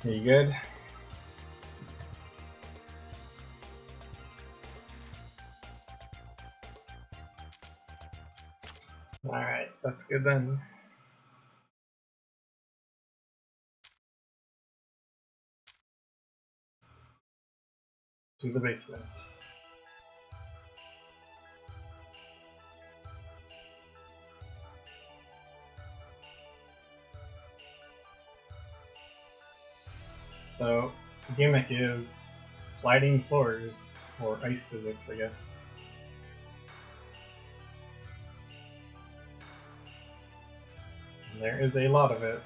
Are you good? Alright, that's good then. To the basement. So, the gimmick is sliding floors, or ice physics, I guess. And there is a lot of it.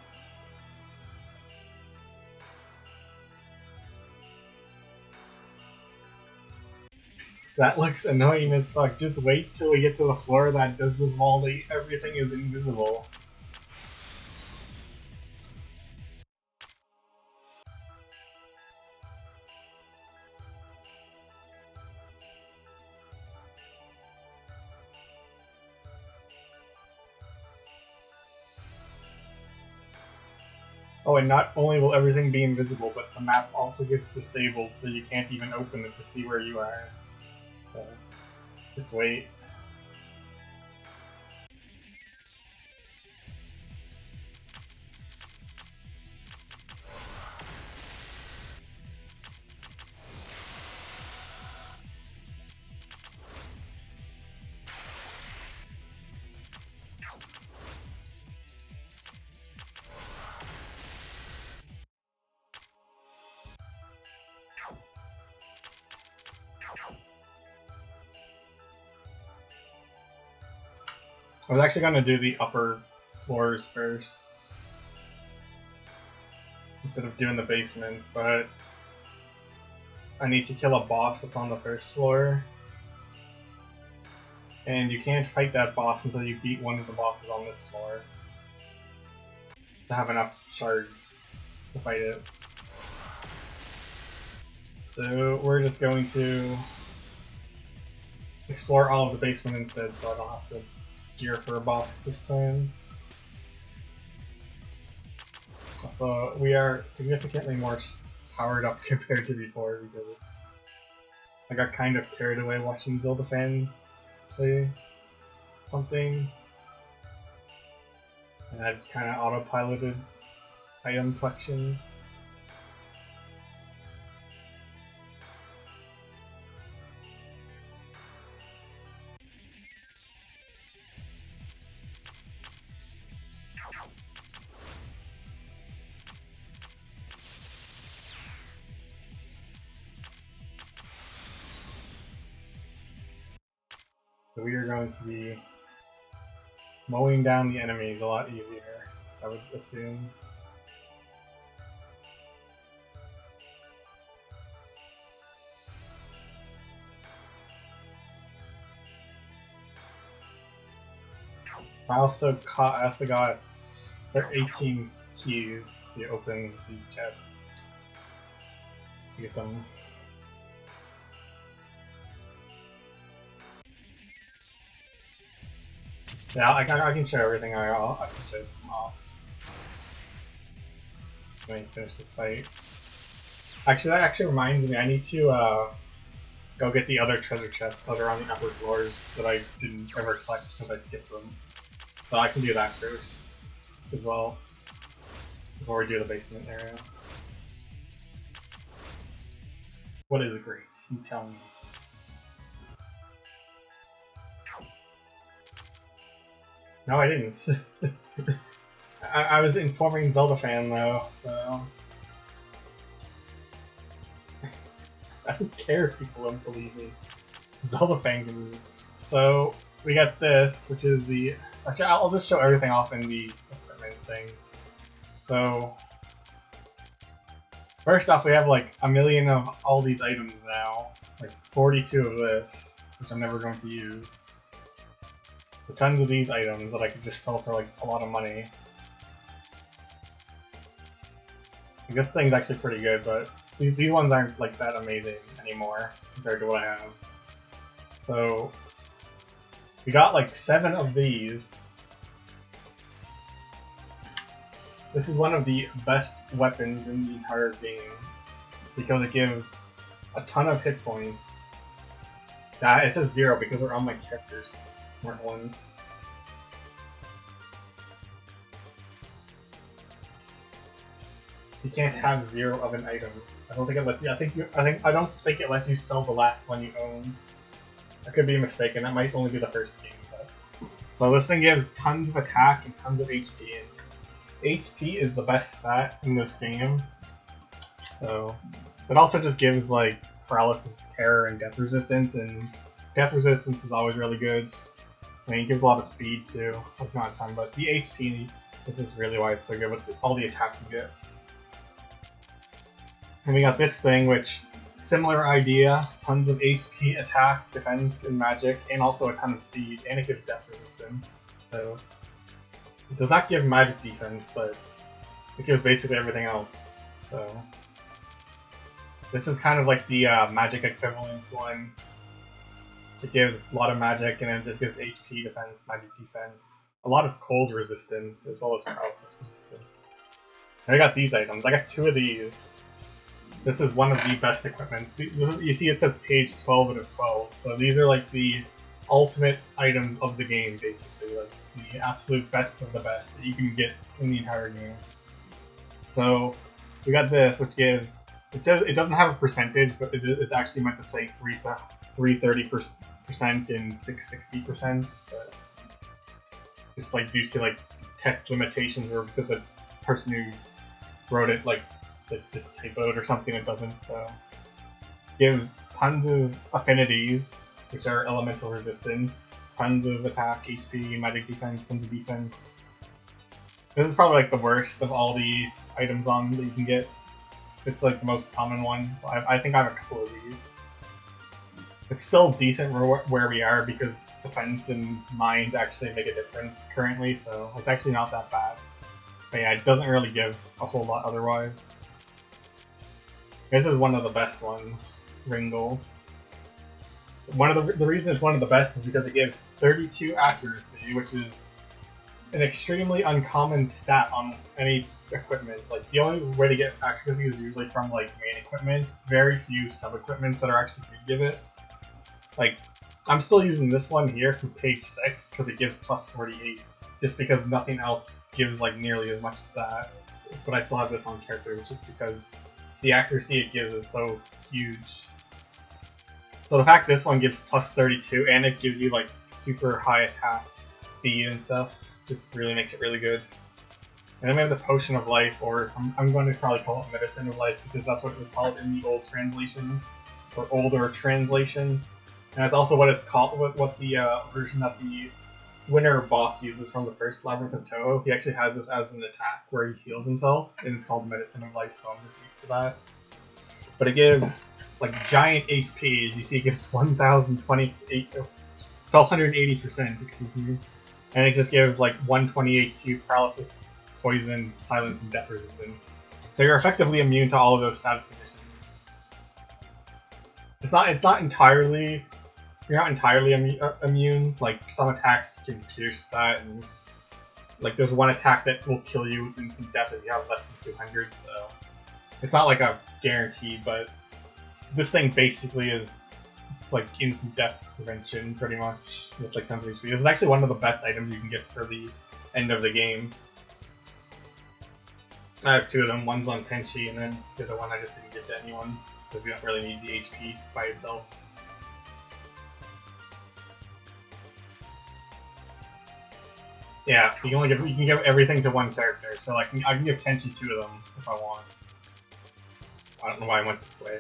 That looks annoying as fuck. Just wait till we get to the floor that does this volley. Everything is invisible. Oh, and not only will everything be invisible, but the map also gets disabled, so you can't even open it to see where you are. So, just wait. I was actually going to do the upper floors first, instead of doing the basement, but I need to kill a boss that's on the first floor. And you can't fight that boss until you beat one of the bosses on this floor to have enough shards to fight it. So we're just going to explore all of the basement instead, so I don't have to gear for a boss this time. So we are significantly more powered up compared to before, because I got kind of carried away watching Zelda fan say something, and I just kind of autopiloted item collection. So we are going to be mowing down the enemies a lot easier, I would assume. I also got 18 keys to open these chests to get them. Yeah, I can show everything. I can show them off. Let me finish this fight. Actually, that actually reminds me. I need to go get the other treasure chests that are on the upper floors that I didn't ever collect because I skipped them. So I can do that first as well before we do the basement area. What is great? You tell me. No, I didn't. I was informing Zelda fan though, so I don't care if people don't believe me. Zelda fan can believe. So we got this, which is the. Actually, I'll just show everything off in the equipment thing. So first off, we have like a million of all these items now, like 42 of this, which I'm never going to use. So tons of these items that I could just sell for like a lot of money. Like, this thing's actually pretty good, but these ones aren't like that amazing anymore compared to what I have. So we got like 7 of these, This is one of the best weapons in the entire game because it gives a ton of hit points. It says 0 because they're on my characters. Smart one. You can't have 0 of an item. I don't think it lets you. I don't think it lets you sell the last one you own. I could be mistaken. That might only be the first game. But... So this thing gives tons of attack and tons of HP. And HP is the best stat in this game. So it also just gives like paralysis, terror, and death resistance. And death resistance is always really good. I mean, it gives a lot of speed too. Like not a ton, but the HP. This is really why it's so good with all the attack you get. And we got this thing, which, similar idea, tons of HP, attack, defense, and magic, and also a ton of speed, and it gives death resistance. So, it does not give magic defense, but it gives basically everything else. So, this is kind of like the magic equivalent one. It gives a lot of magic, and it just gives HP, defense, magic defense, a lot of cold resistance, as well as paralysis resistance. And I got these items. I got 2 of these. This is one of the best equipments. You see it says page 12 out of 12, so these are like the ultimate items of the game, basically. Like the absolute best of the best that you can get in the entire game. So we got this, which gives, it says it doesn't have a percentage, but it's actually meant to say 330% and 660%, but just like due to like text limitations or because the person who wrote it like just typoed or something, it doesn't, so gives tons of affinities, which are elemental resistance, tons of attack, HP, magic defense, tons of defense. This is probably like the worst of all the items on that you can get. It's like the most common one. So I think I have a couple of these. It's still decent where we are because defense and mind actually make a difference currently, so it's actually not that bad. But yeah, it doesn't really give a whole lot otherwise. This is one of the best ones, Ringgold. One of the reason it's one of the best is because it gives 32 accuracy, which is an extremely uncommon stat on any equipment. Like the only way to get accuracy is usually from like main equipment. Very few sub-equipments that are actually going to give it. Like I'm still using this one here from page 6 because it gives plus 48, just because nothing else gives like nearly as much as that. But I still have this on character just because the accuracy it gives is so huge. So the fact this one gives plus 32 and it gives you like super high attack speed and stuff just really makes it really good. And then we have the Potion of Life, or I'm going to probably call it Medicine of Life because that's what it was called in the old translation, or older translation. And that's also what it's called, what the version that the winner boss uses from the first Labyrinth of Touhou. He actually has this as an attack where he heals himself, and it's called Medicine of Life, so I'm just used to that. But it gives like giant HP. As you see, it gives 1,028%, excuse me, and it just gives like 128 to paralysis, poison, silence, and death resistance. So you're effectively immune to all of those status conditions. It's not entirely. You're not entirely immune. Like some attacks can pierce that, and like there's one attack that will kill you with instant death if you have less than 200. So it's not like a guarantee, but this thing basically is like instant death prevention, pretty much, with like tons of HP. This is actually one of the best items you can get for the end of the game. I have 2 of them. One's on Tenshi, and then the other one I just didn't give to anyone because we don't really need the HP by itself. Yeah, you can give everything to one character. So like I can give Tenshi 2 of them if I want. I don't know why I went this way.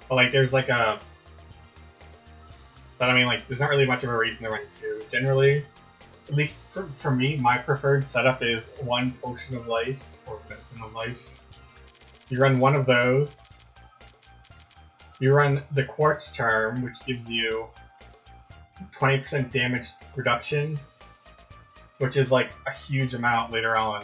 But like there's like a, but I mean like there's not really much of a reason to run 2. Generally, at least for me, my preferred setup is 1 Potion of Life or Medicine of Life. You run 1 of those. You run the Quartz Charm, which gives you 20% damage reduction, which is like a huge amount later on.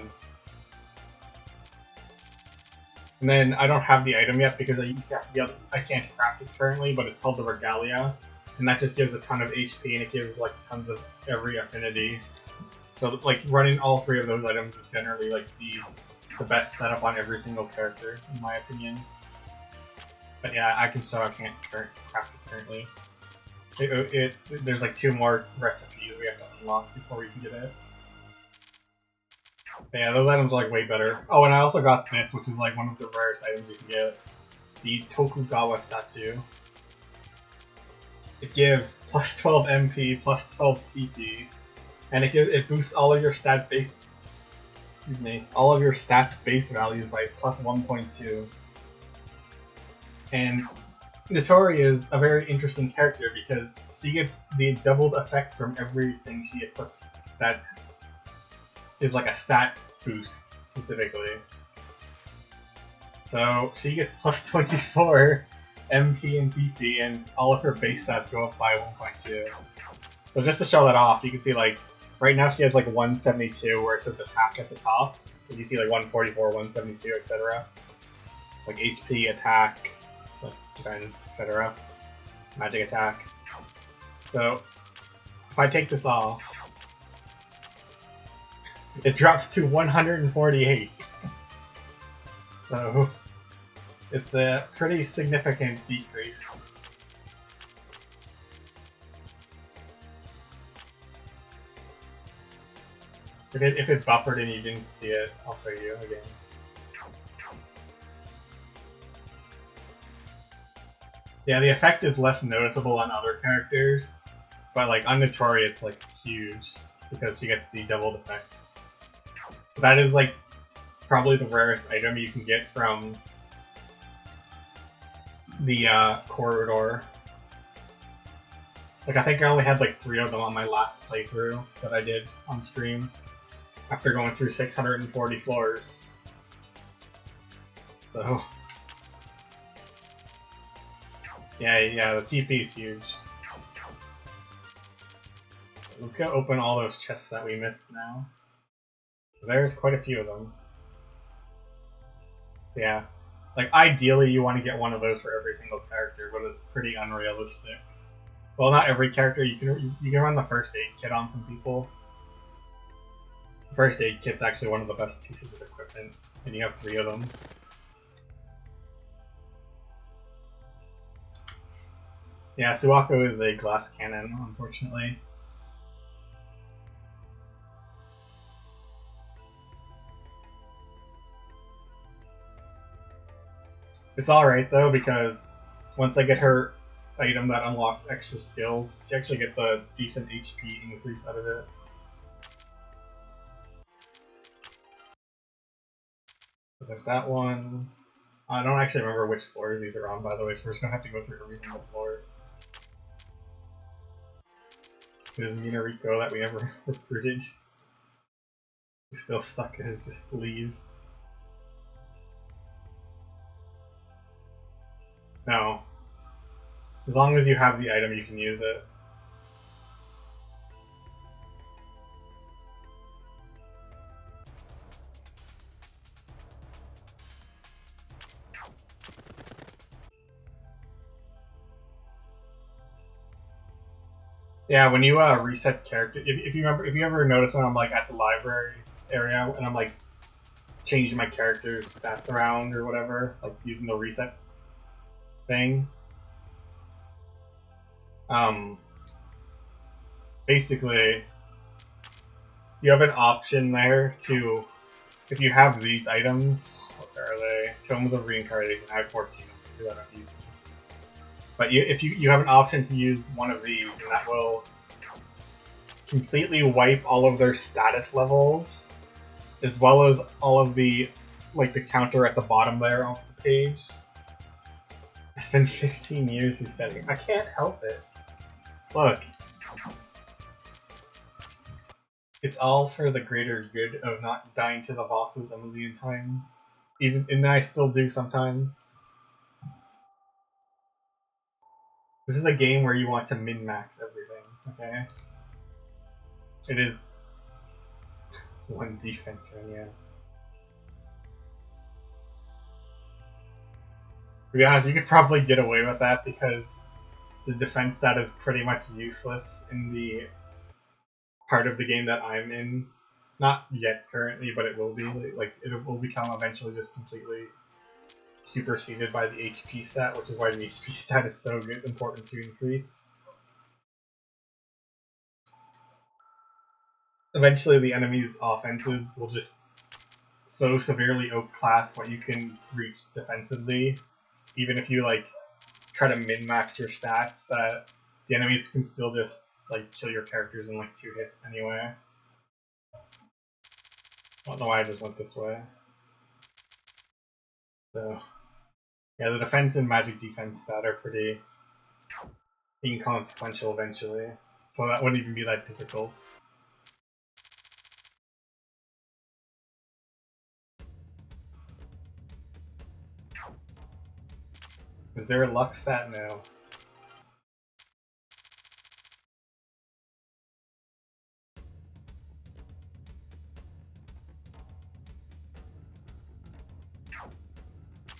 And then I don't have the item yet because I can't craft it currently, but it's called the Regalia, and that just gives a ton of HP and it gives like tons of every affinity. So like running all three of those items is generally like the best setup on every single character, in my opinion. But yeah, I can't craft it currently. There's like 2 more recipes we have to unlock before we can get it. But yeah, those items are like way better. Oh, and I also got this, which is like one of the rarest items you can get. The Tokugawa statue. It gives plus 12 MP, plus 12 TP, and it boosts all of your stats base values by plus 1.2. And Notori is a very interesting character because she gets the doubled effect from everything she equips that is like a stat boost specifically. So she gets plus 24 MP and TP, and all of her base stats go up by 1.2. So just to show that off, you can see like right now she has like 172 where it says attack at the top, and you see like 144, 172, etc. Like HP, attack, like defense, etc. Magic attack. So if I take this off, it drops to 148. So it's a pretty significant decrease. If it buffered and you didn't see it, I'll show you again. Yeah, the effect is less noticeable on other characters, but like on Notori it's like huge because she gets the doubled effect. That is like probably the rarest item you can get from the corridor. Like I think I only had like 3 of them on my last playthrough that I did on stream after going through 640 floors. So yeah, the TP is huge. So let's go open all those chests that we missed now. There's quite a few of them. Yeah. Like, ideally you want to get one of those for every single character, but it's pretty unrealistic. Well, not every character. You can run the first aid kit on some people. The first aid kit's actually one of the best pieces of equipment, and you have 3 of them. Yeah, Suwako is a glass cannon, unfortunately. It's alright though, because once I get her item that unlocks extra skills, she actually gets a decent HP increase out of it. So there's that one. I don't actually remember which floors these are on, by the way, so we're just gonna have to go through every single floor. There's Minariko that we never recruited. He's still stuck as just leaves. No. As long as you have the item, you can use it. Yeah, when you reset character, if you ever notice when I'm like at the library area and I'm like changing my character's stats around or whatever, like using the reset thing. Basically, you have an option there to, if you have these items, what are they? Tomes of Reincarnation. I have 14 because I don't use them. But if you have an option to use one of these, and that will completely wipe all of their status levels, as well as all of the the counter at the bottom there of the page. I spent 15 years resetting. I can't help it. Look. It's all for the greater good of not dying to the bosses a million times. And I still do sometimes. This is a game where you want to min-max everything, okay? It is one defense run, yeah. To be honest, you could probably get away with that because the defense stat is pretty much useless in the part of the game that I'm in. Not yet currently, but it will be. Like it will become eventually just completely superseded by the HP stat, which is why the HP stat is so good, important to increase. Eventually, the enemy's offenses will just so severely outclass what you can reach defensively, even if you like try to min-max your stats, that the enemies can still just like kill your characters in like 2 hits anyway. I don't know why I just went this way. So yeah, the defense and magic defense stat are pretty inconsequential eventually, so that wouldn't even be that difficult. Is there a luck stat? No.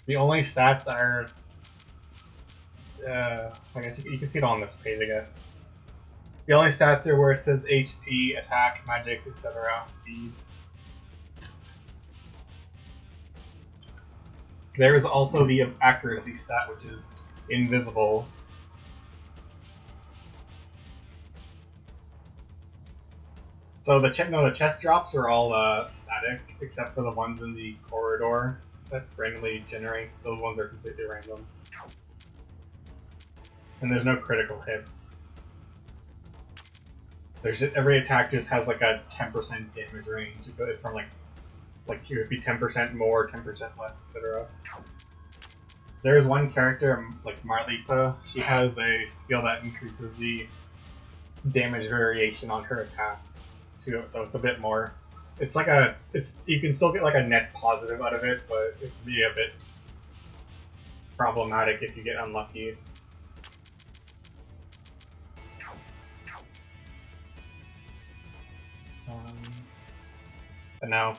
The only stats are, I guess you can see it on this page, I guess. The only stats are where it says HP, attack, magic, etc., speed. There is also the accuracy stat, which is invisible. So the chest drops are all static, except for the ones in the corridor that randomly generate. Those ones are completely random. And there's no critical hits. There's just, every attack just has like a 10% damage range. It goes from like it would be 10% more, 10% less, etc. There's one character, like Marlisa, she has a skill that increases the damage variation on her attacks too, so it's a bit more. It's like you can still get like a net positive out of it, but it can be a bit problematic if you get unlucky. But now,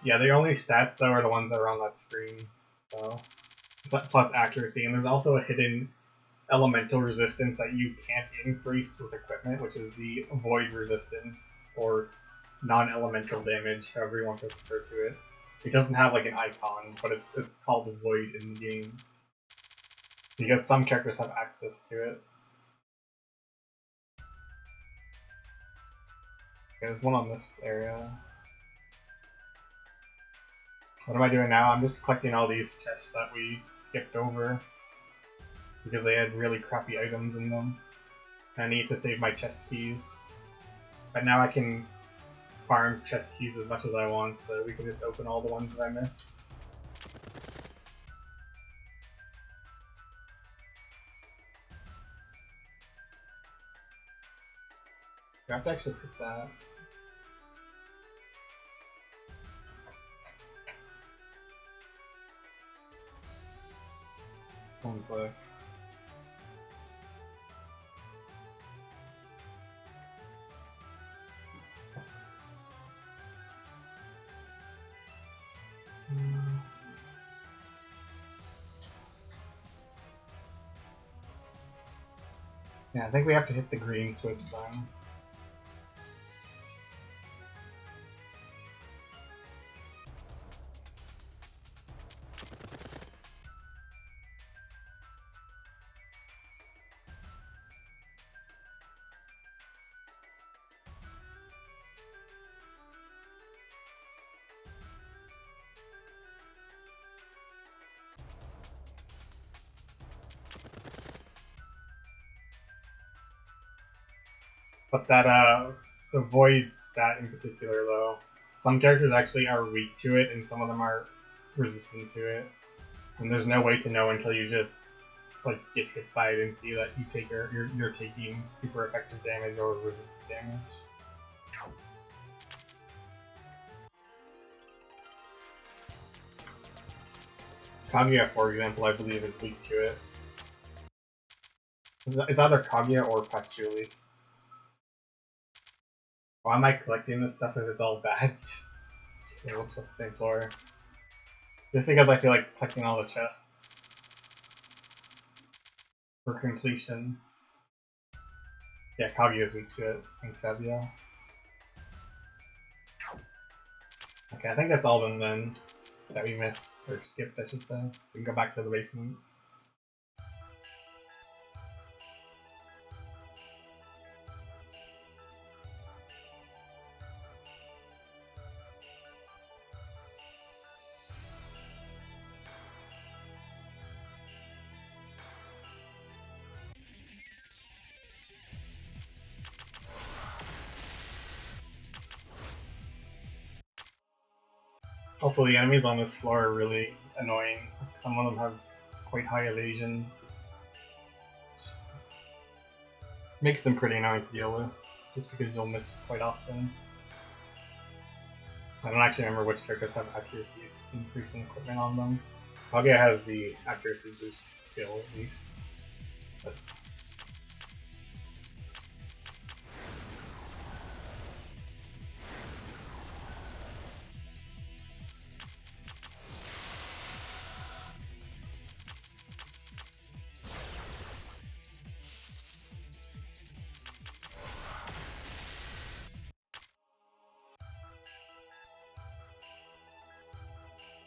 yeah, the only stats though are the ones that are on that screen. So plus accuracy, and there's also a hidden elemental resistance that you can't increase with equipment, which is the void resistance, or non-elemental damage, however you want to refer to it. It doesn't have like an icon, but it's called void in the game, because some characters have access to it. Okay, there's one on this area. What am I doing now? I'm just collecting all these chests that we skipped over, because they had really crappy items in them. I need to save my chest keys. But now I can farm chest keys as much as I want, so we can just open all the ones that I missed. You have to actually pick that. One sec. Yeah, I think we have to hit the green switch then. But that, the void stat in particular though, some characters actually are weak to it and some of them are resistant to it. And there's no way to know until you just like get hit by it and see that you take you're taking super effective damage or resistant damage. Kaguya, for example, I believe is weak to it. It's either Kaguya or Patchouli. Why am I collecting this stuff if it's all bad? Just whoops, that's the same floor. Just because I feel like collecting all the chests for completion. Yeah, Kaguya is weak to it. Thanks, Abia. Okay, I think that's all of them then that we missed, or skipped, I should say. We can go back to the basement. Also, the enemies on this floor are really annoying. Some of them have quite high evasion. Makes them pretty annoying to deal with, just because you'll miss quite often. I don't actually remember which characters have accuracy increasing equipment on them. Kaguya has the accuracy boost skill at least. But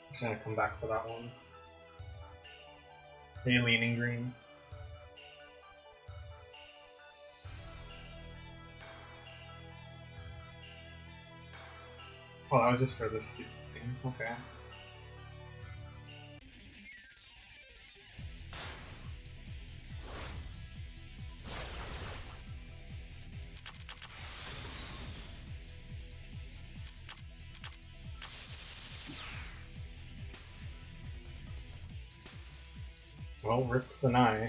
I'm just gonna come back for that one. Are you leaning green? Oh, that was just for this thing. Okay. Well, rips the eye.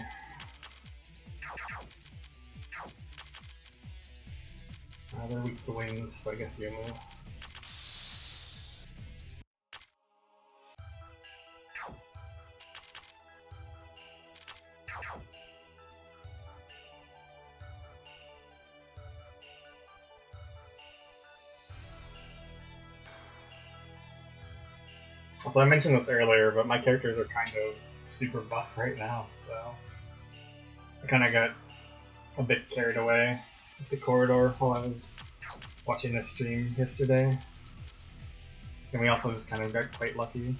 They're weak to wings, so I guess you move. Also, I mentioned this earlier, but my characters are kind of super buff right now, so I kind of got a bit carried away with the corridor while I was watching the stream yesterday. And we also just kind of got quite lucky.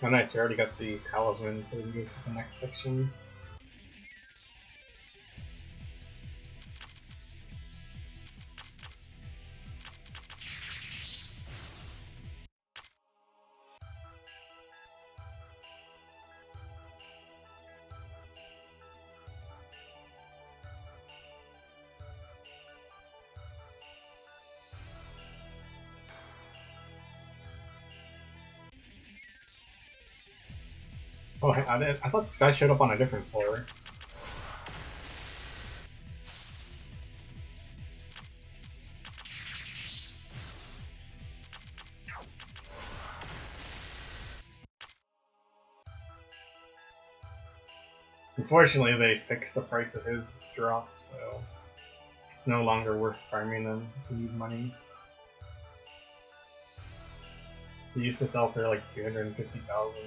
Oh nice, we already got the talisman, so we can move to the next section. Oh, I thought this guy showed up on a different floor. Unfortunately, they fixed the price of his drop, so it's no longer worth farming them if you need money. He used to sell for like 250,000.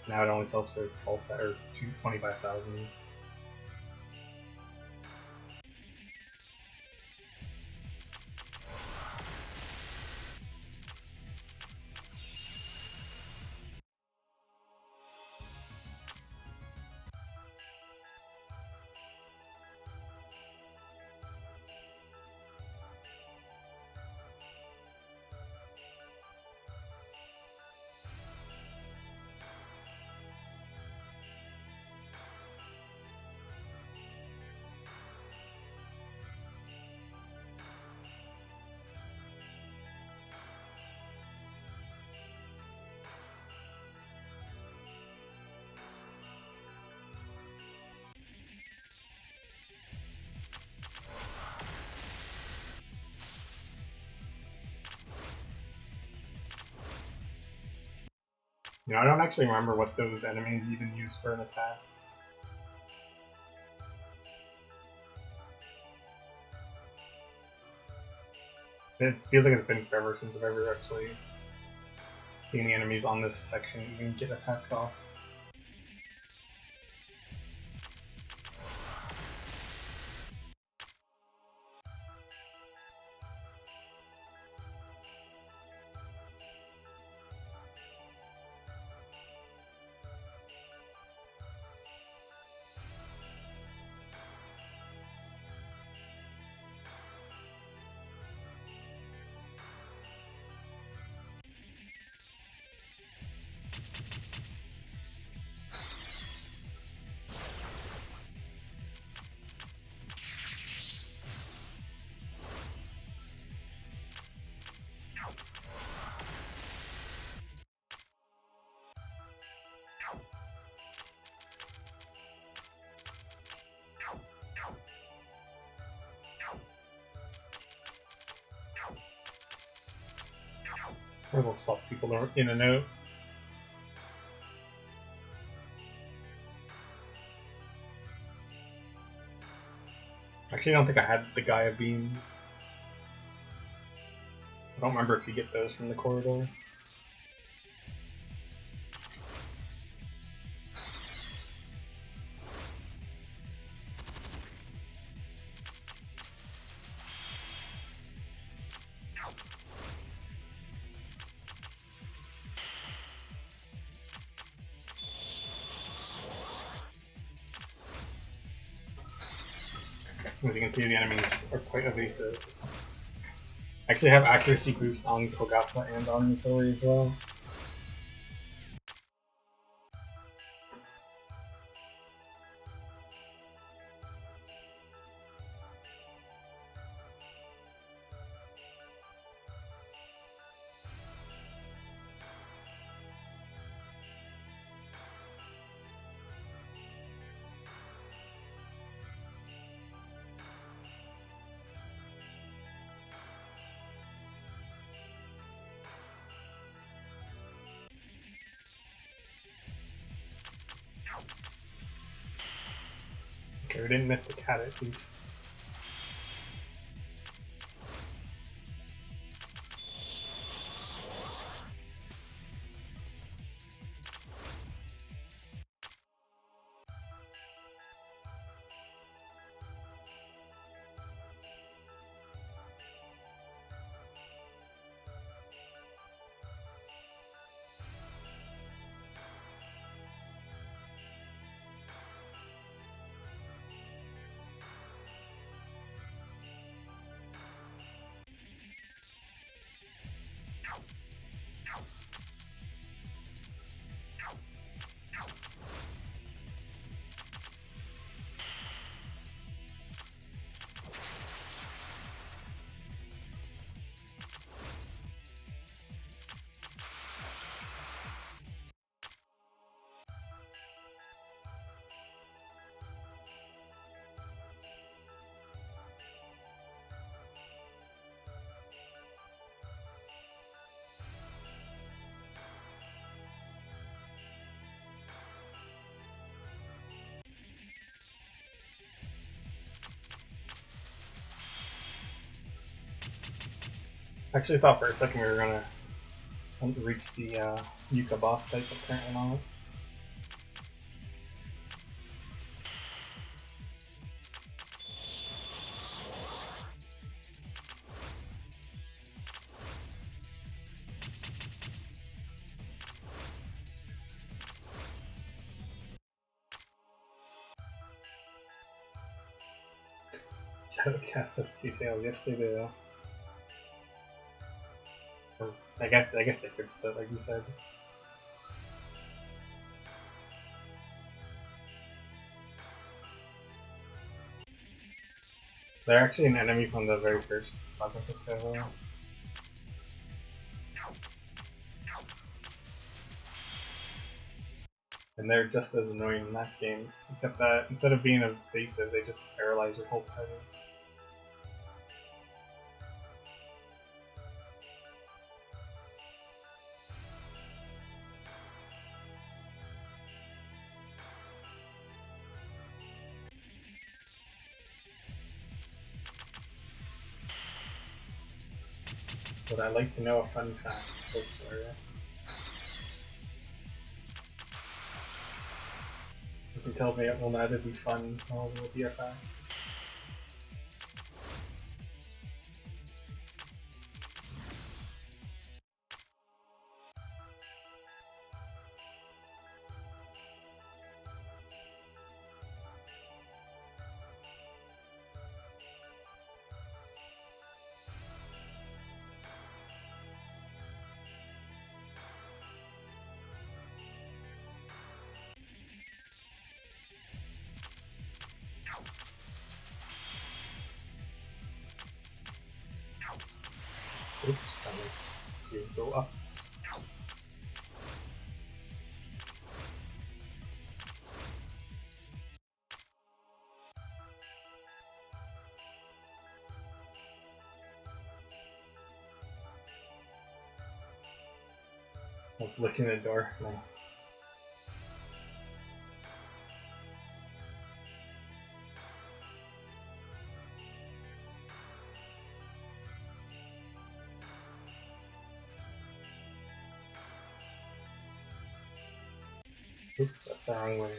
Now it only sells for 25,000. You know, I don't actually remember what those enemies even use for an attack. It feels like it's been forever since I've ever actually seen the enemies on this section even get attacks off. Or they'll swap people in and out. Actually, I don't think I had the Gaia Beam. I don't remember if you get those from the corridor. As you can see, the enemies are quite evasive. I actually have accuracy boost on Kogasa and on Mitori as well. Okay, we didn't miss the cat at least. I actually thought for a second we were gonna reach the Yuka boss type, but apparently not. Shadow cats have two tails. Yes, they do. Or, I guess they could split, like you said. They're actually an enemy from the very first Labyrinth of Touhou. And they're just as annoying in that game, except that instead of being evasive, they just paralyze your whole party. Would I like to know a fun fact? If he tells me it will neither be fun nor will be a fact. Oops, I need to go up. I'm looking at the door. Nice. Oops, that's the wrong way.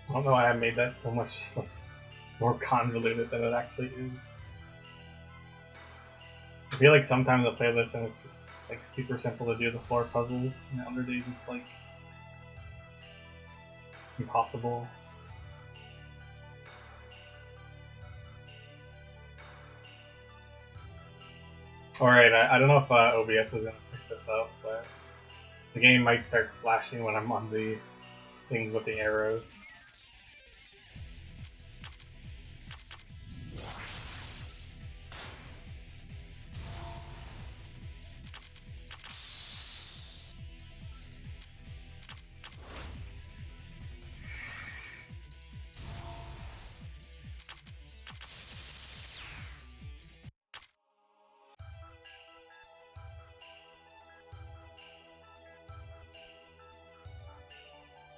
I don't know why I made that so much more convoluted than it actually is. I feel like sometimes I play this and it's just like super simple to do the floor puzzles, and other days it's like impossible. Alright, I don't know if OBS is going to pick this up, but the game might start flashing when I'm on the things with the arrows.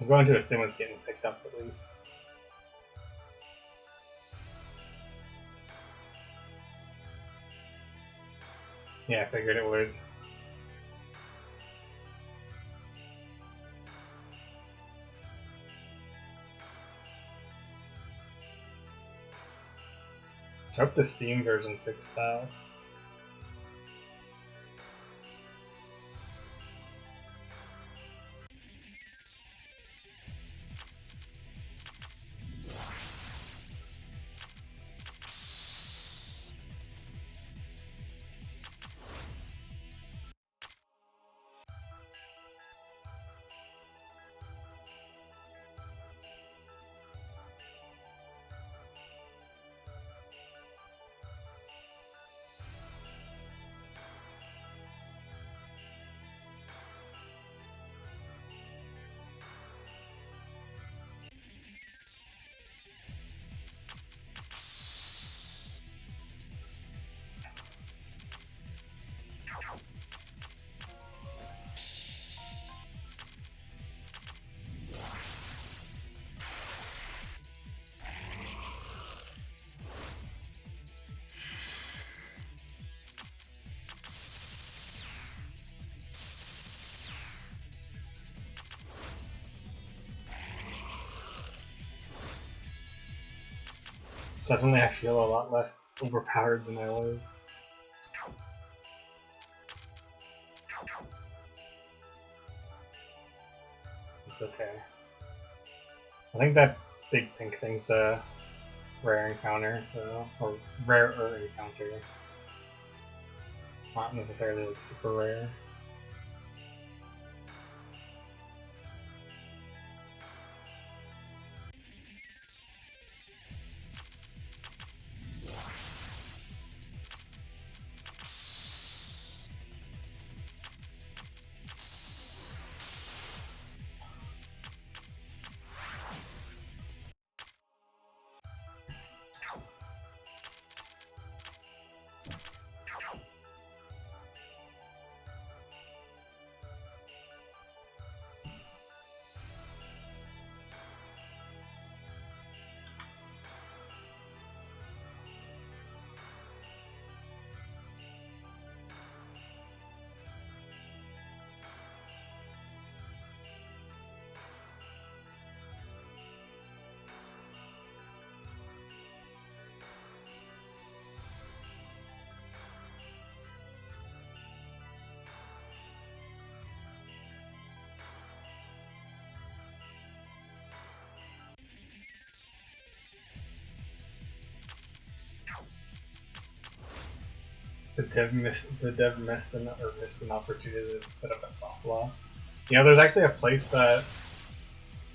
I'm going to assume it's getting picked up at least. Yeah, I figured it would. I hope the Steam version fixed that. Suddenly I feel a lot less overpowered than I was. It's okay. I think that big pink thing's the rare encounter, so or rarer encounter. Not necessarily like super rare. The dev missed an opportunity to set up a soft lock. You know, there's actually a place that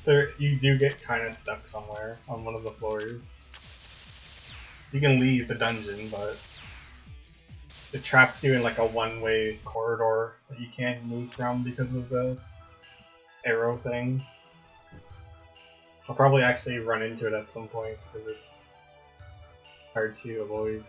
you do get kind of stuck somewhere on one of the floors. You can leave the dungeon, but it traps you in like a one-way corridor that you can't move from because of the arrow thing. I'll probably actually run into it at some point because it's hard to avoid.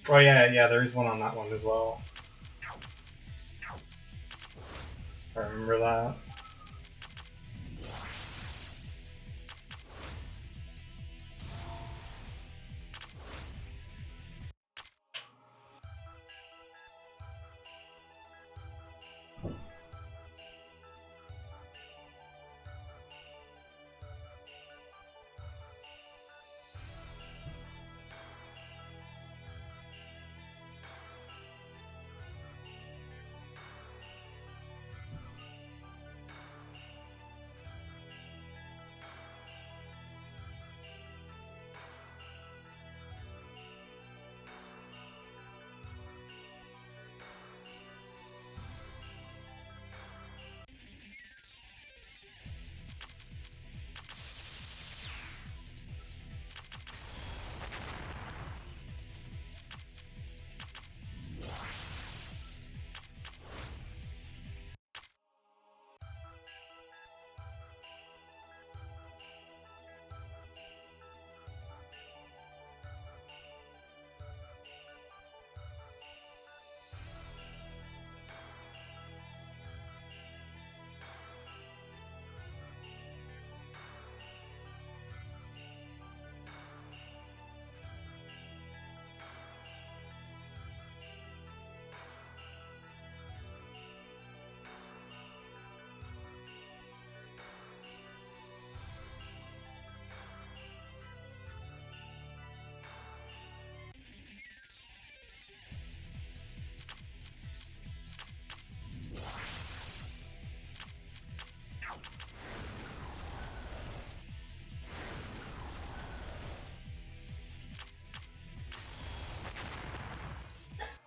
Oh yeah, there is one on that one as well. I remember that.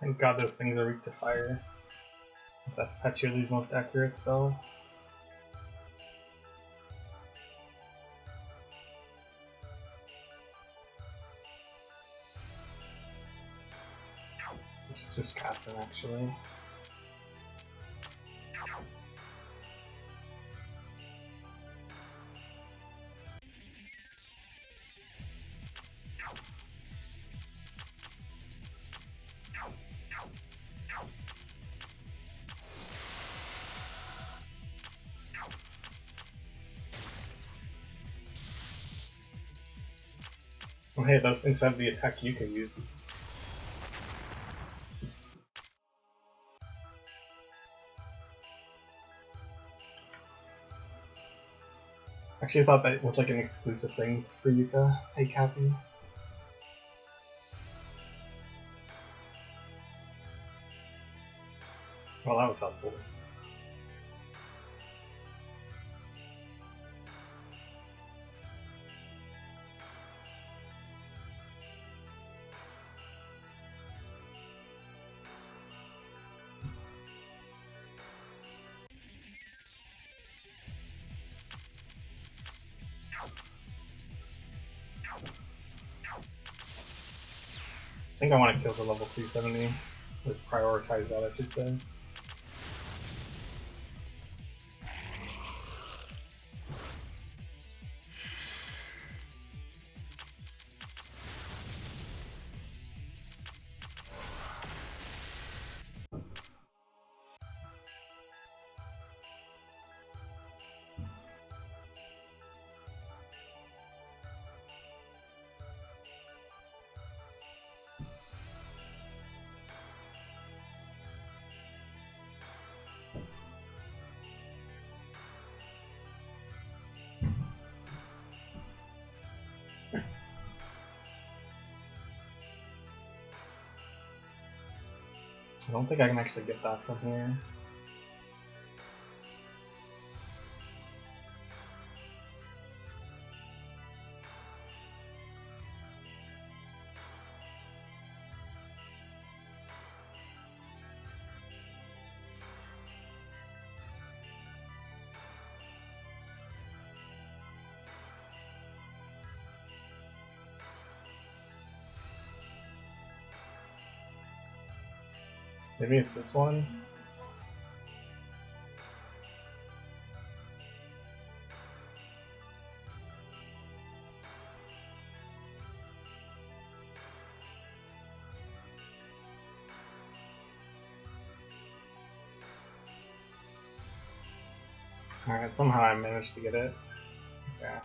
Thank God those things are weak to fire. That's Patchoulie's most accurate spell. Just cast them actually. Oh, hey, those things have the attack you can use. Actually, I thought that was like an exclusive thing for Yuka. Hey, Cappy. Well, that was helpful. I think I want to kill the level 270. Or prioritize that, I should say. I don't think I can actually get that from here. Maybe it's this one? Alright, somehow I managed to get it. Yeah.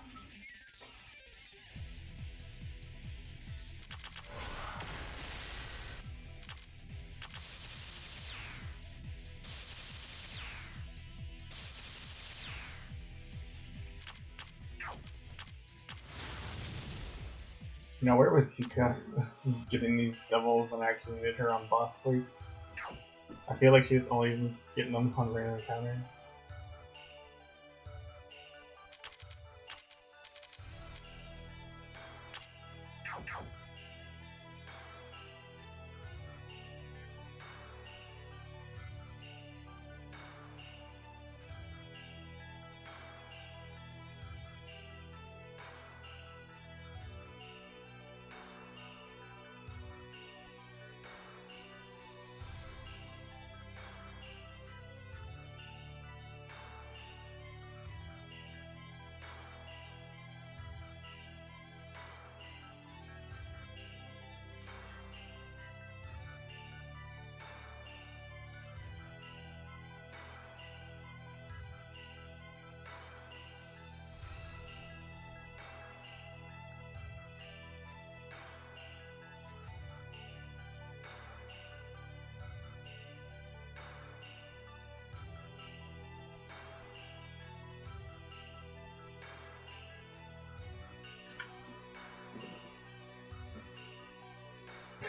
You know, where was Yuka getting these doubles when I actually needed her on boss fights? I feel like she's always getting them on random encounters.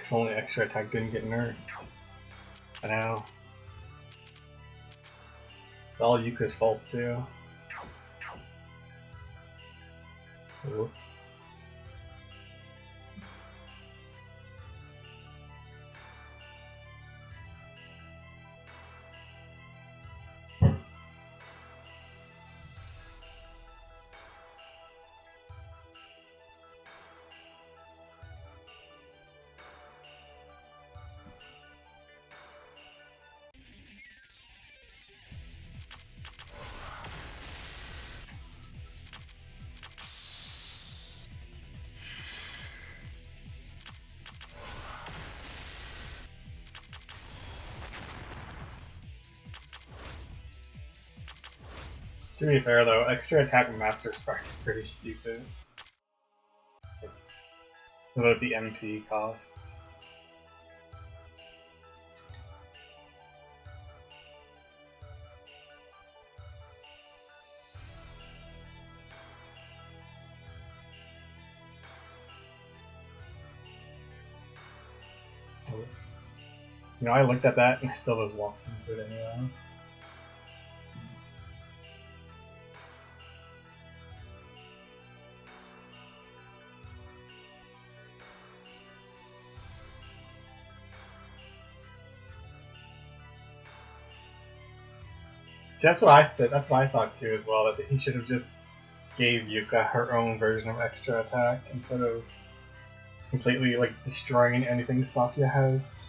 If only extra attack didn't get nerfed. I know. It's all Yuka's fault too. Whoops. To be fair though, extra attack master strike is pretty stupid. without the MP cost. Oops. You know, I looked at that and I still just walked into it anyway. See, that's what I said. That's what I thought too, as well. That he should have just gave Yuka her own version of extra attack instead of completely like destroying anything Sakuya has.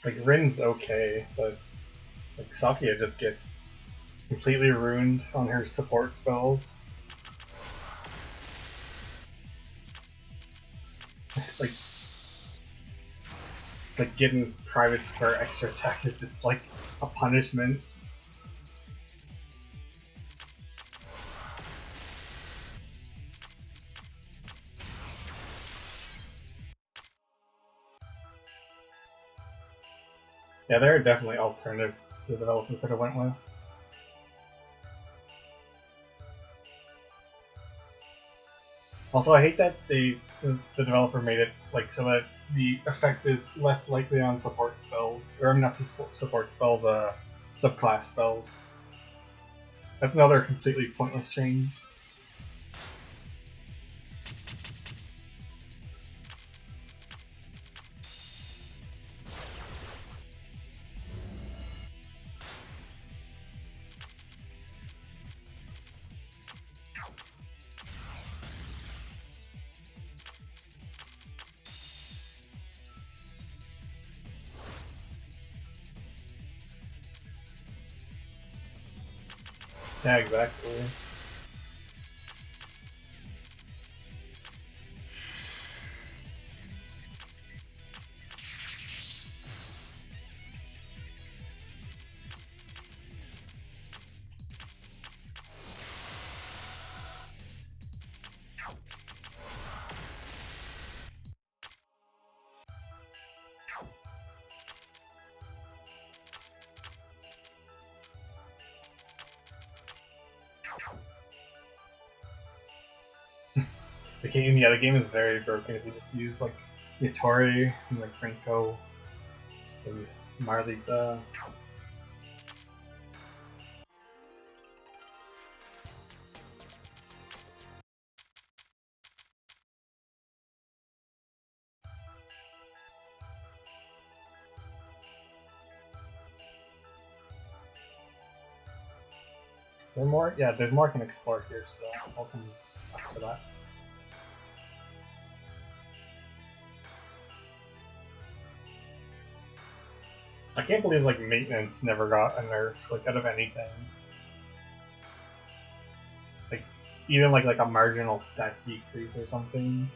Like Rin's okay, but like Sakuya just gets completely ruined on her support spells. like getting privates for extra attack is just like a punishment. Yeah, there are definitely alternatives the developer could have went with. Also, I hate that the developer made it like so that the effect is less likely on support spells, or not support spells, subclass spells. That's another completely pointless change. Yeah, exactly. The game, yeah, the game is very broken if you just use like Yatori and like Rinko and Marlisa. Is there more? Yeah, there's more I can explore here still, so I'll come back to that. I can't believe like maintenance never got a nerf like out of anything. Like even like a marginal stat decrease or something.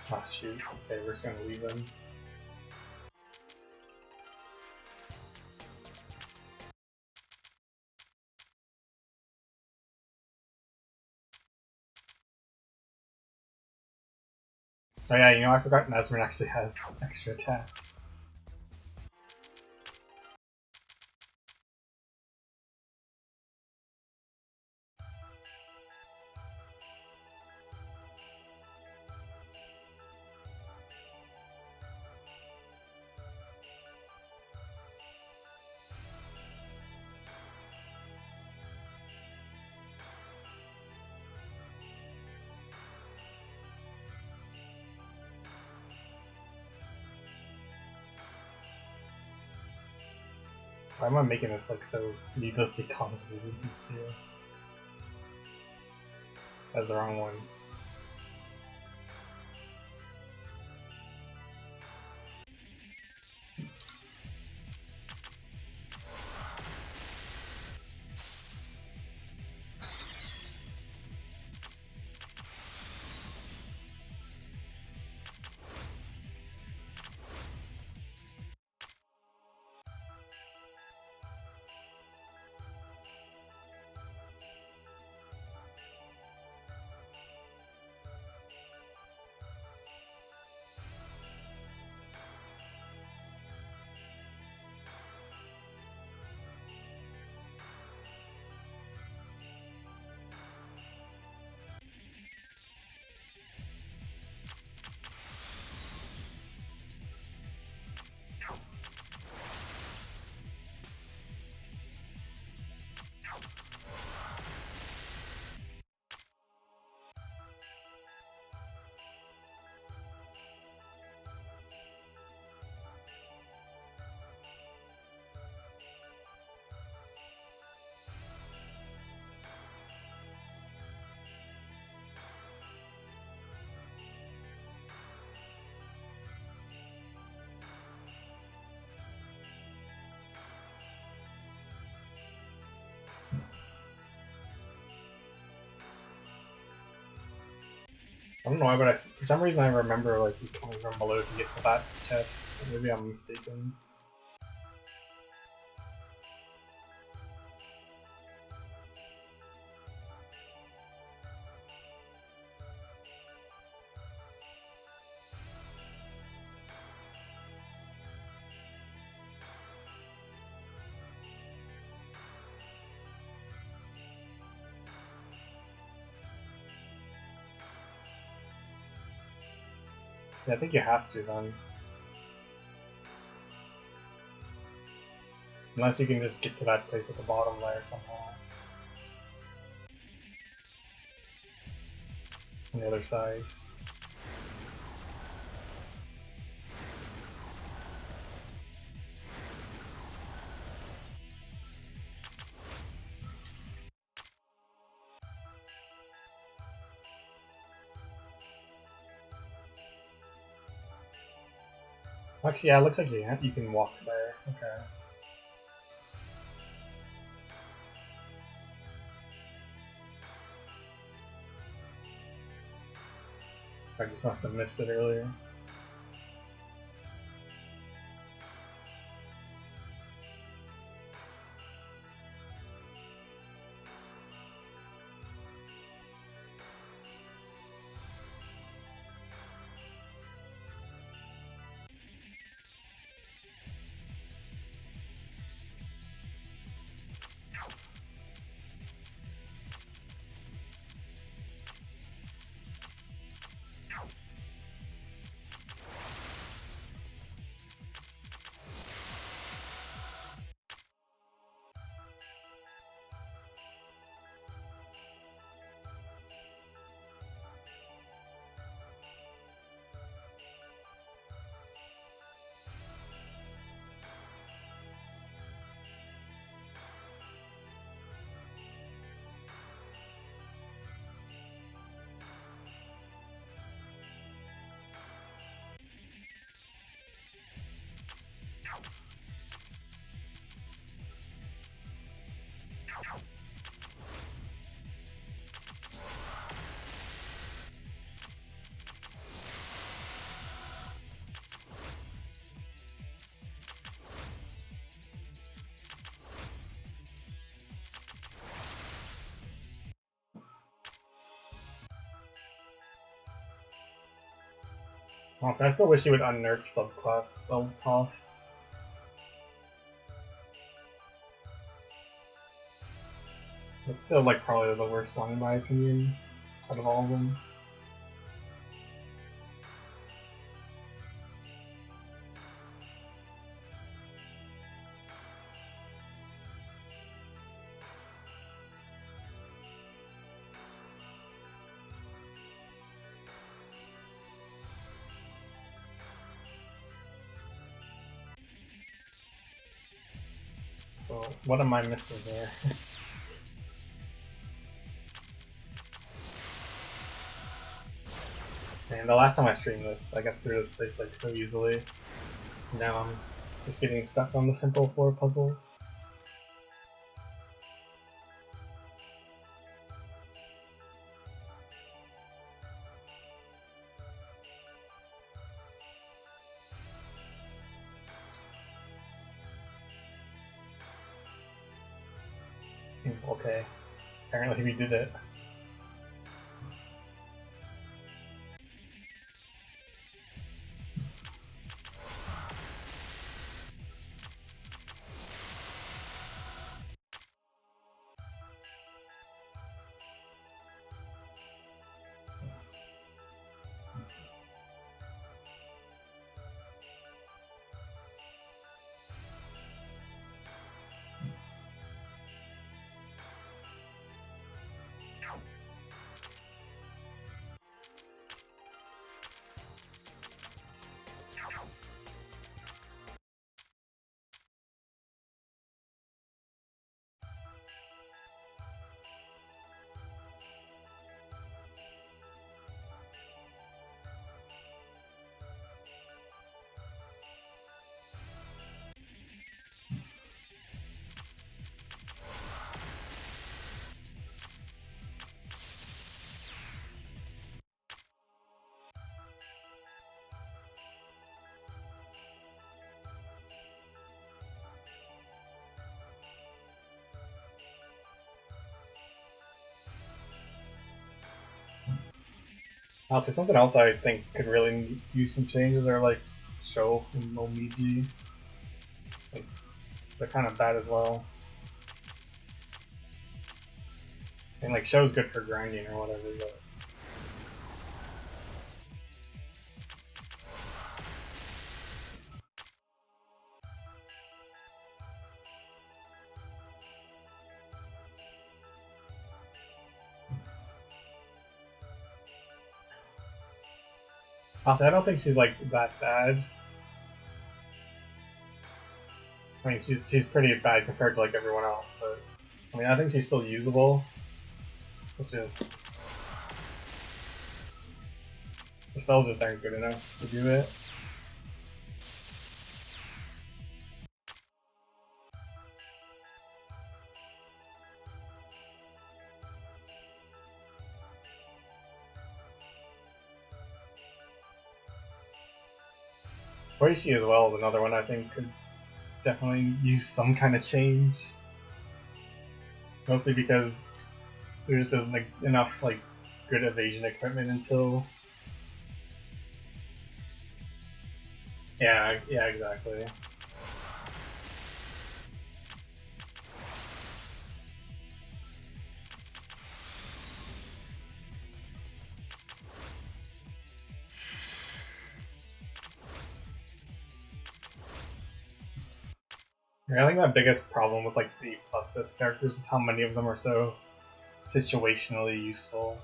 Oh shoot. Okay, we're just gonna leave him. Oh yeah, you know I forgot Nazrin actually has extra attack. Why am I making this like so needlessly complicated? Yeah. That's the wrong one. I don't know why, but for some reason I remember like you coming from below to get to that chest. Maybe I'm mistaken. Yeah, I think you have to then. Unless you can just get to that place at the bottom there somehow. On the other side. Actually, yeah, it looks like you can walk there. Okay. I just must have missed it earlier. Honestly, I still wish you would unnerf subclass spell cost. It's still like probably the worst one in my opinion, out of all of them. So what am I missing here? Man, the last time I streamed this, I got through this place like so easily. Now I'm just getting stuck on the simple floor puzzles. Okay, apparently we did it. Honestly, something else I think could really use some changes are like Sho and Momiji. Like, they're kind of bad as well. And like Sho's good for grinding or whatever, but honestly, I don't think she's like that bad. I mean, she's pretty bad compared to like everyone else, but I mean, I think she's still usable. It's just the spells just aren't good enough to do it. Hoishi as well is another one I think could definitely use some kind of change. Mostly because there just isn't like, enough like good evasion equipment until. Yeah, exactly. Yeah, I think my biggest problem with like the plus disc characters is how many of them are so situationally useful.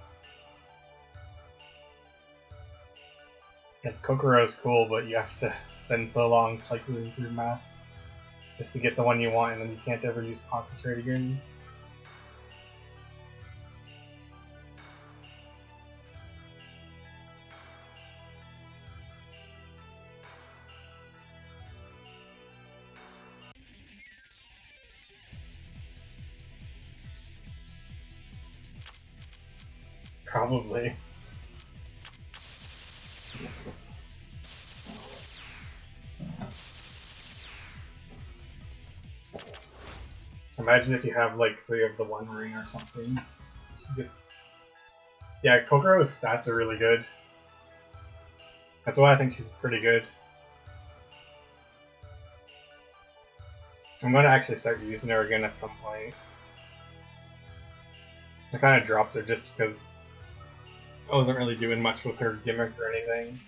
Like Kokoro's cool, but you have to spend so long cycling through masks just to get the one you want, and then you can't ever use concentrate again. Probably. Imagine if you have like 3 of the one ring or something. She gets. Yeah, Kokoro's stats are really good. That's why I think she's pretty good. I'm gonna actually start using her again at some point. I kind of dropped her just because I wasn't really doing much with her gimmick or anything.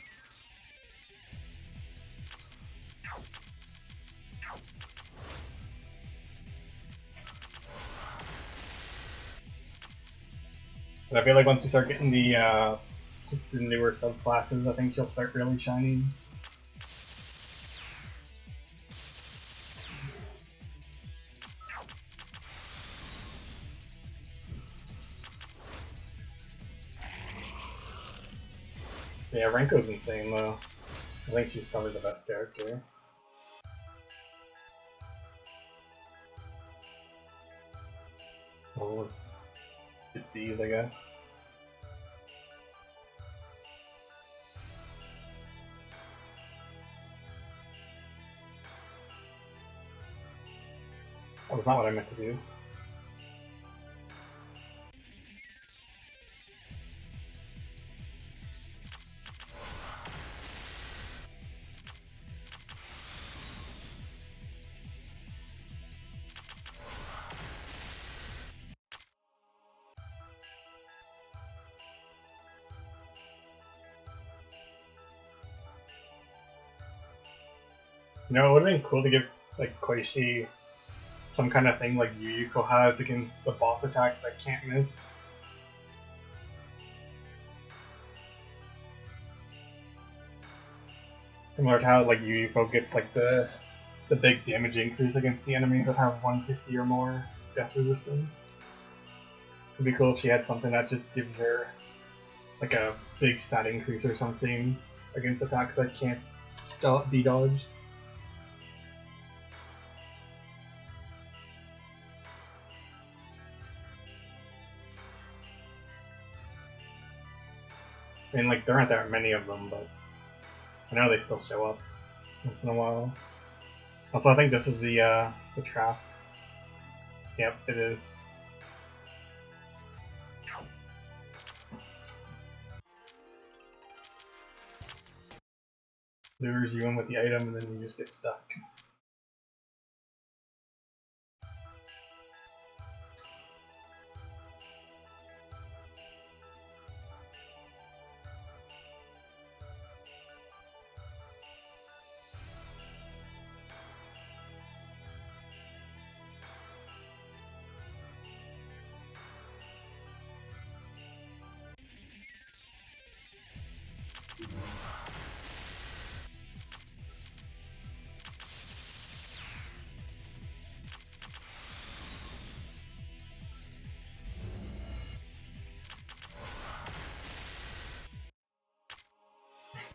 But I feel like once we start getting the newer subclasses, I think she'll start really shining. Yeah, Renko's insane though. I think she's probably the best character. We'll just get these, I guess. That was not what I meant to do. You know, it would have been cool to give like Koishi some kind of thing like Yuyuko has against the boss attacks that can't miss. Similar to how like Yuyuko gets like the big damage increase against the enemies that have 150 or more death resistance. It'd be cool if she had something that just gives her like a big stat increase or something against attacks that can't be dodged. I mean, like, there aren't that many of them, but I know they still show up once in a while. Also, I think this is the trap. Yep, it is. Lures you in with the item, and then you just get stuck.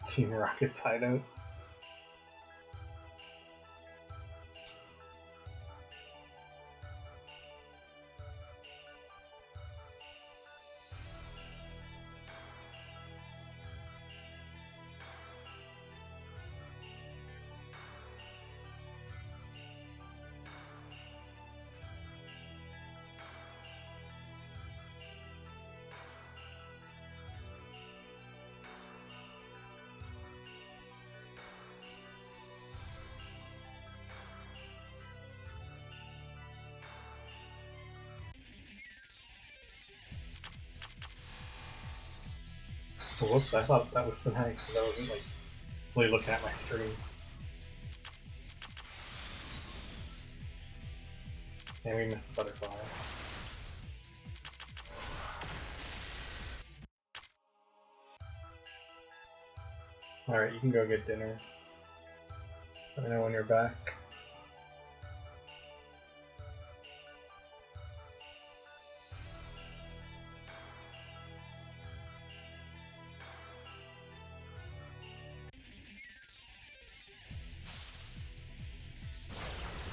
Team Rocket's hideout. Whoops, I thought that was tonight because I wasn't like fully looking at my screen. And we missed the butterfly. Alright, you can go get dinner. Let me know when you're back.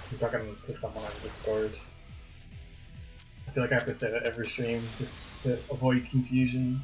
I'm talking to someone on Discord. I feel like I have to say that every stream just to avoid confusion.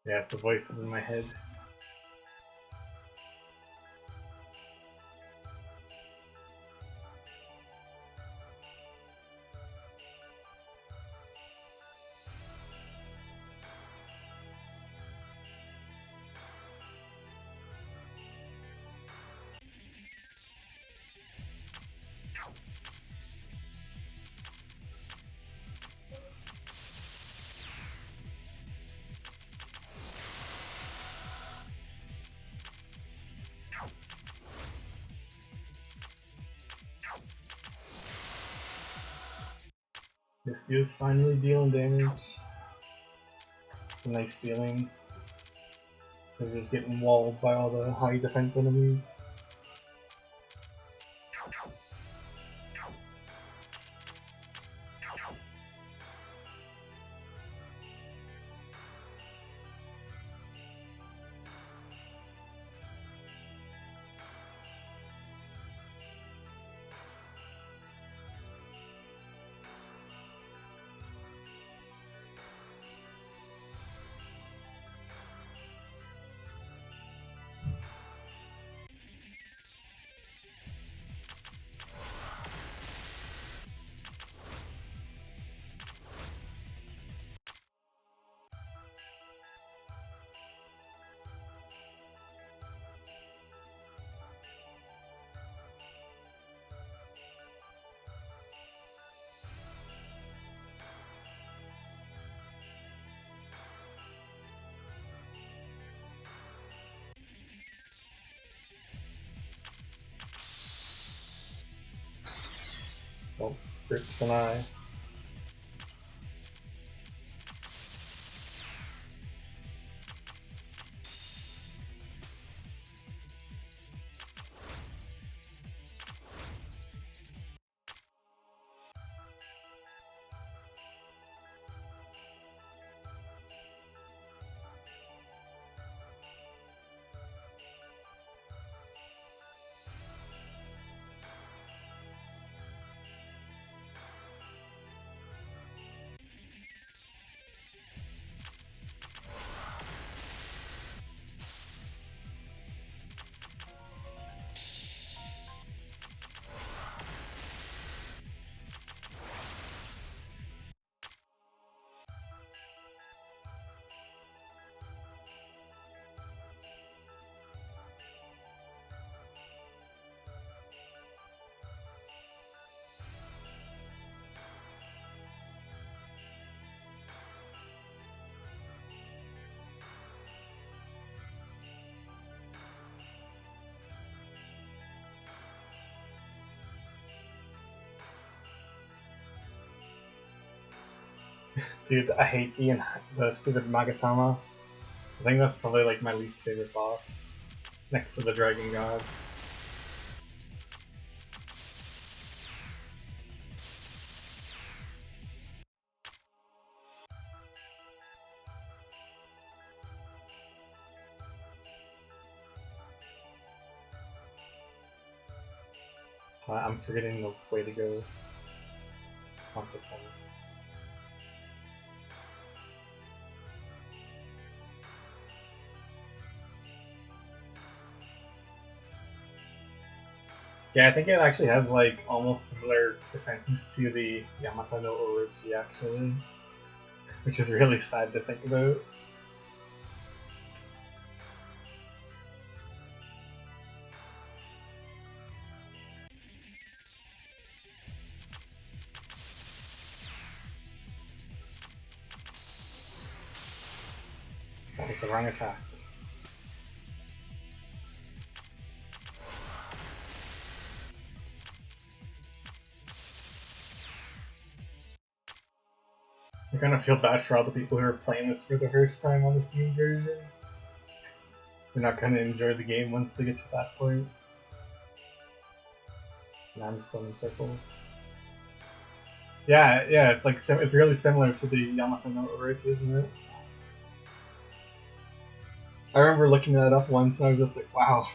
Yeah, it's the voices in my head. Misty is finally dealing damage. It's a nice feeling. They're just getting walled by all the high defense enemies. Oh, Rips and I. Dude, I hate the stupid Magatama. I think that's probably like my least favorite boss, next to the Dragon God. I'm forgetting the way to go. Not this one. Yeah, I think it actually has like almost similar defenses to the Yamata no Orochi actually, which is really sad to think about. That was the wrong attack. I kind of feel bad for all the people who are playing this for the first time on the Steam version. They're not going to enjoy the game once they get to that point. Now I'm just going in circles. Yeah, it's like it's really similar to the Yamata no Orochi, isn't it? I remember looking that up once and I was just like, wow.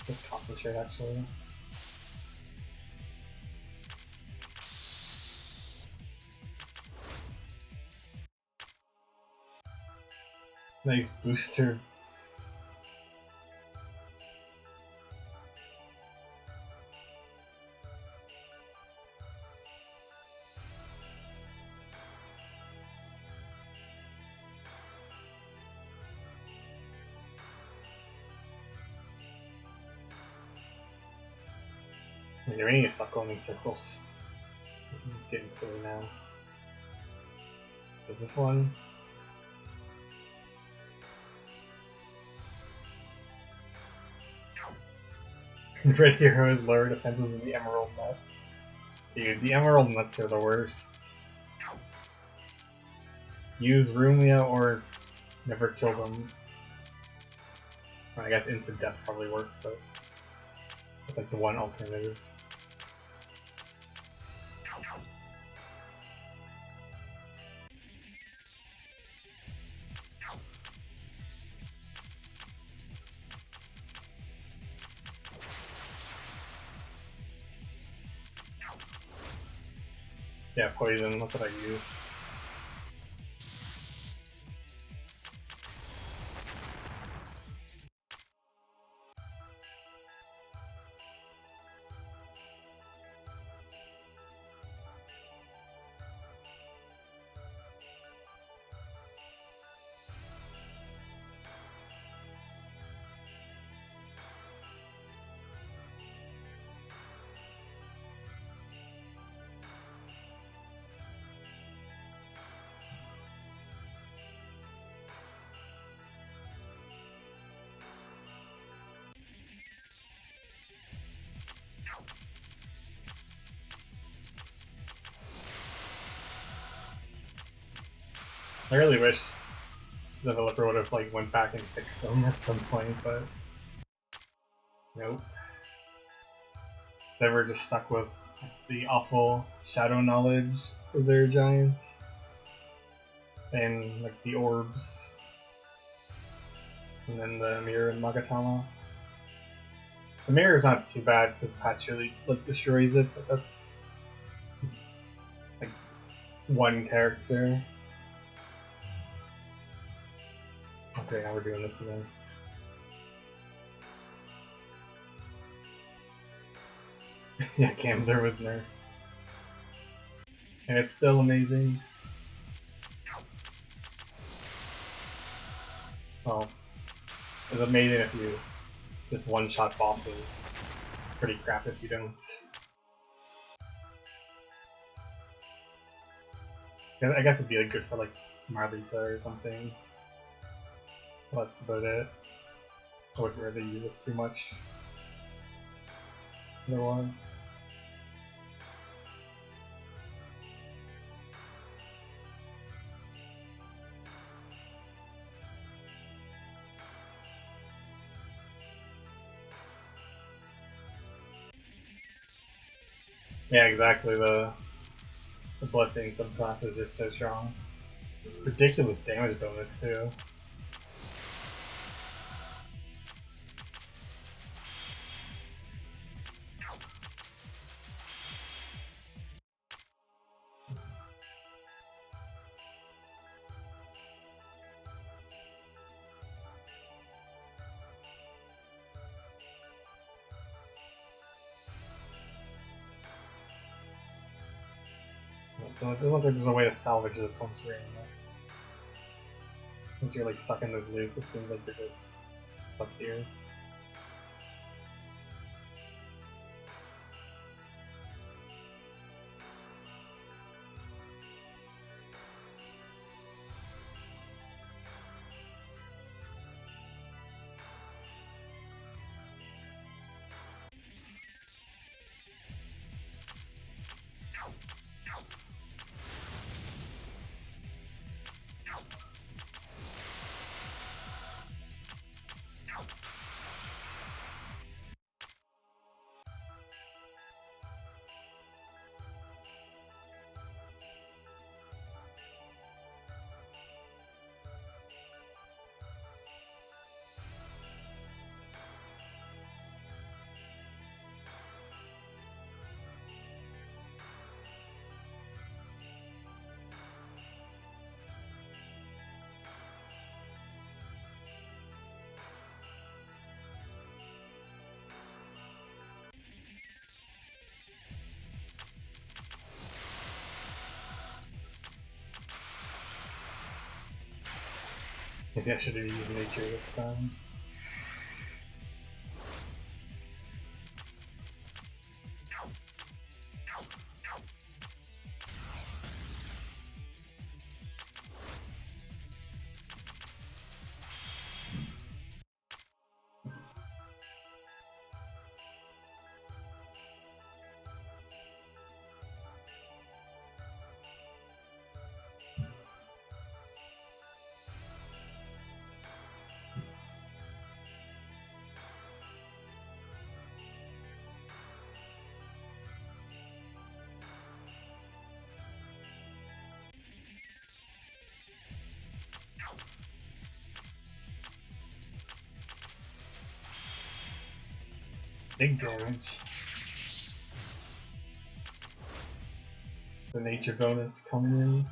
Just concentrate actually. Nice booster. I mean, you need to stop going in circles. This is just getting silly now. Is this one? Red Hero is lower defenses than the Emerald Nut. Dude, the Emerald Nuts are the worst. Use Rumia or never kill them. I guess instant death probably works, but it's like the one alternative. Yeah, poison, that's what I use. I really wish the developer would have like went back and fixed them at some point, but nope. They were just stuck with the awful shadow knowledge as their giant, and like the orbs, and then the mirror and Magatama. The mirror is not too bad because Patch really like destroys it, but that's like one character. Okay, now we're doing this again. Yeah, Camzer was nerfed. And it's still amazing. Well, it's amazing if you just one-shot bosses. Pretty crap if you don't. I guess it'd be like good for like Marlisa or something. That's about it. I wouldn't really use it too much. Otherwise. Yeah, exactly. The blessing subclass is just so strong. Ridiculous damage bonus too. So it doesn't look like there's a way to salvage this once we're in this. Once you're like stuck in this loop, it seems like you're just up here. Maybe I should have used nature this time. Big damage. The nature bonus coming in.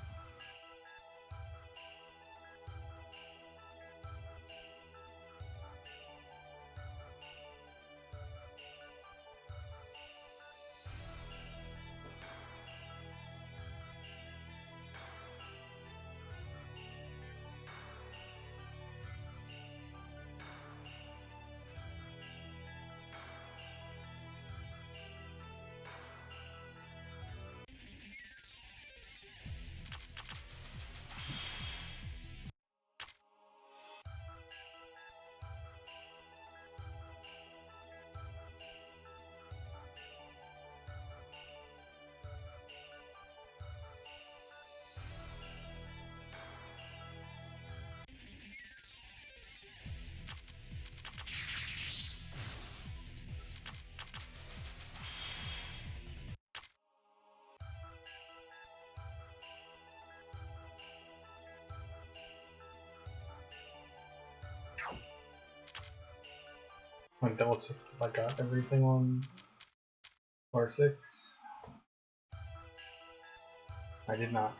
I double check if I got everything on floor 6. I did not.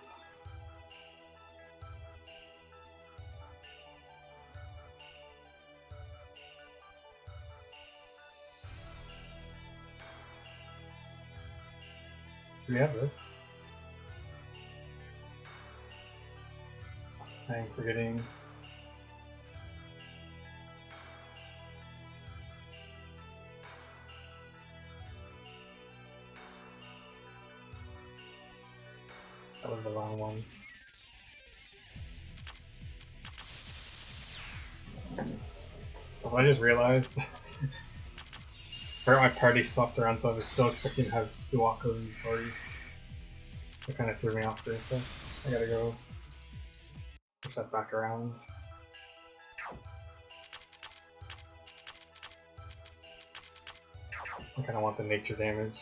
Do we have this? I'm forgetting. That was the wrong one. Well, I just realized my party swapped around, so I was still expecting to have Suwako and Tori. That kind of threw me off there, so I gotta go push that back around. I kind of want the nature damage.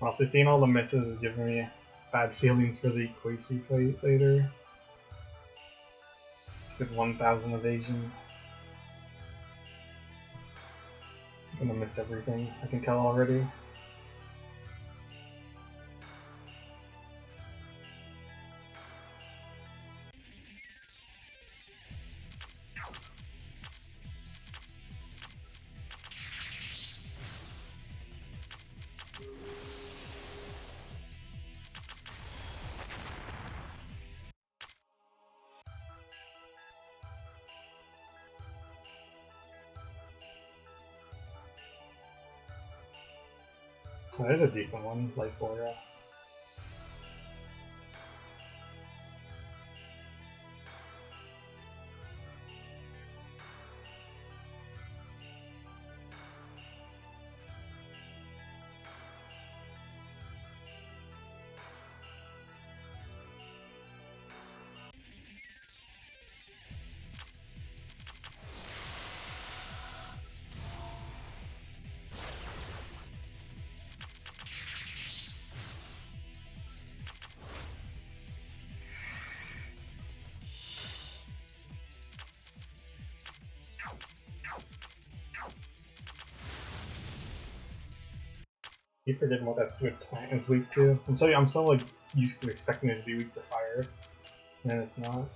Also, seeing all the misses is giving me bad feelings for the Koishi fight later. It's good 1000 evasion. I'm gonna miss everything, I can tell already. That is a decent one, Life Aura. You forget what that stupid plant is weak to. I'm so like used to expecting it to be weak to fire, and then it's not.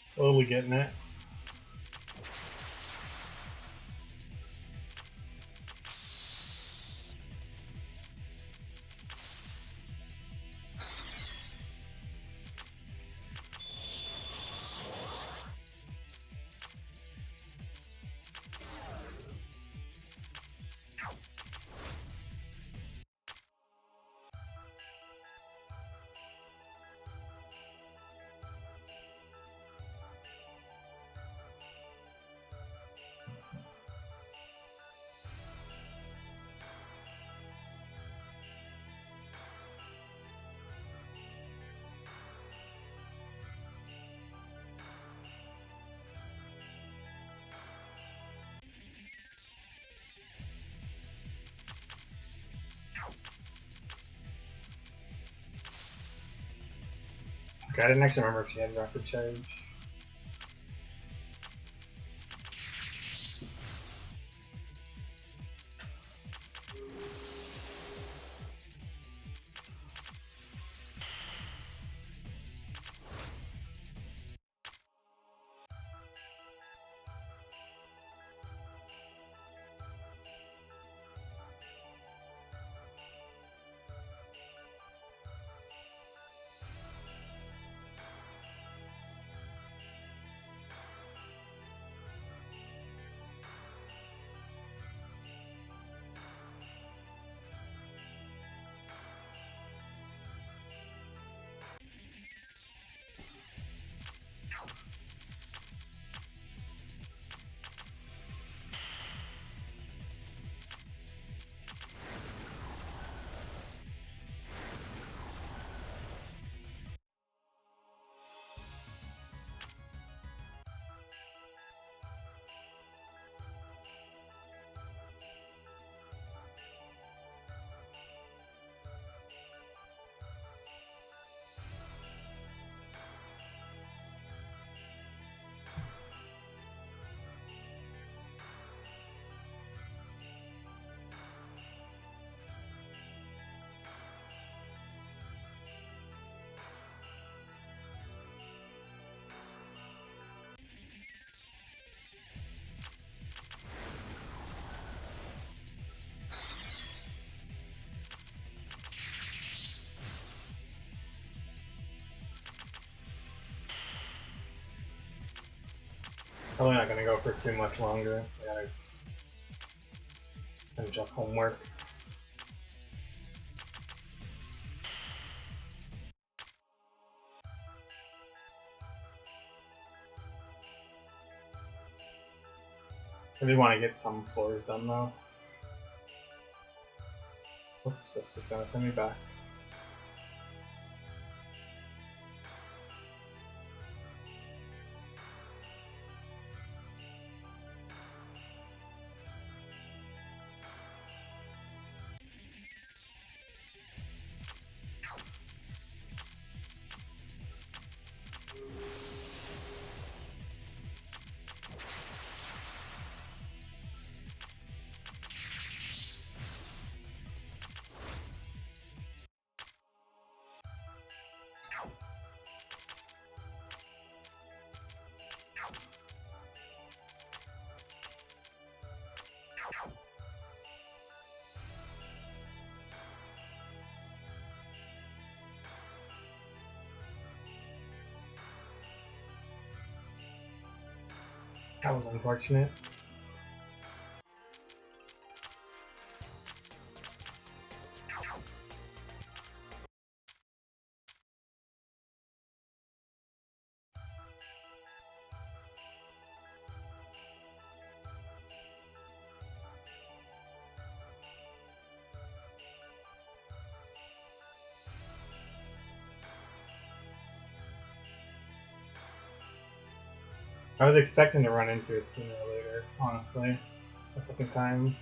Slowly getting it. Okay, I didn't actually remember if she had rapid charge. Probably not gonna go for too much longer. I gotta finish up homework. I do want to get some floors done though. Oops, that's just gonna send me back. That was unfortunate. I was expecting to run into it sooner or later, honestly. The second time.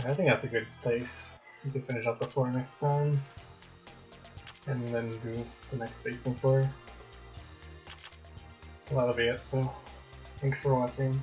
I think that's a good place. You can finish up the floor next time. And then do the next basement floor. Well, that'll be it, so thanks for watching.